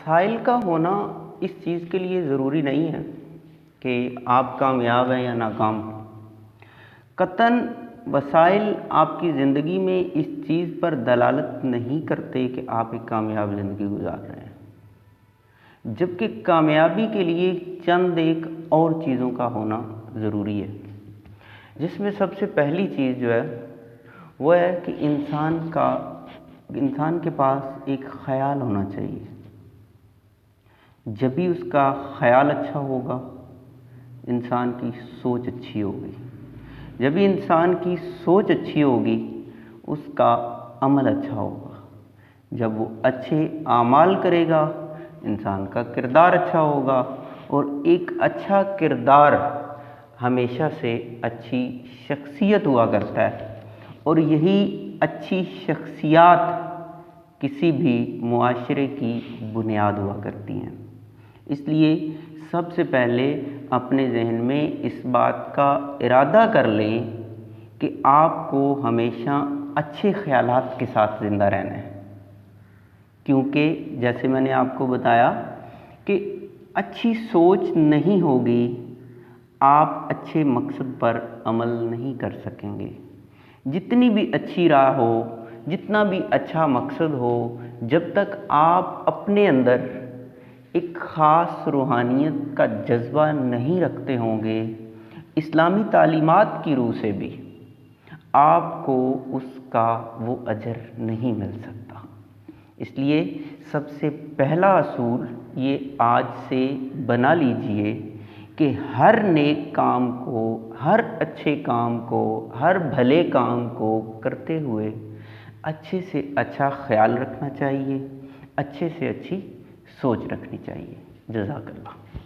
वसाइल का होना इस चीज़ के लिए ज़रूरी नहीं है कि आप कामयाब हैं या नाकाम। कतन वसाइल आपकी ज़िंदगी में इस चीज़ पर दलालत नहीं करते कि आप एक कामयाब ज़िंदगी गुजार रहे हैं, जबकि कामयाबी के लिए चंद एक और चीज़ों का होना ज़रूरी है, जिसमें सबसे पहली चीज़ जो है वो है कि इंसान के पास एक ख़याल होना चाहिए। जब भी उसका ख़याल अच्छा होगा, इंसान की सोच अच्छी होगी। जब भी इंसान की सोच अच्छी होगी, उसका अमल अच्छा होगा। जब वो अच्छे आमाल करेगा, इंसान का किरदार अच्छा होगा, और एक अच्छा किरदार हमेशा से अच्छी शख्सियत हुआ करता है, और यही अच्छी शख्सियत किसी भी मुआशरे की बुनियाद हुआ करती हैं। इसलिए सबसे पहले अपने ज़हन में इस बात का इरादा कर लें कि आपको हमेशा अच्छे ख़यालात के साथ ज़िंदा रहना है, क्योंकि जैसे मैंने आपको बताया कि अच्छी सोच नहीं होगी, आप अच्छे मकसद पर अमल नहीं कर सकेंगे। जितनी भी अच्छी राह हो, जितना भी अच्छा मकसद हो, जब तक आप अपने अंदर एक ख़ास रूहानियत का जज्बा नहीं रखते होंगे, इस्लामी तालीमात की रूह से भी आपको उसका वो अजर नहीं मिल सकता। इसलिए सबसे पहला असूल ये आज से बना लीजिए कि हर नेक काम को, हर अच्छे काम को, हर भले काम को करते हुए अच्छे से अच्छा ख्याल रखना चाहिए, अच्छे से अच्छी सोच रखनी चाहिए। जज़ाकल्लाह।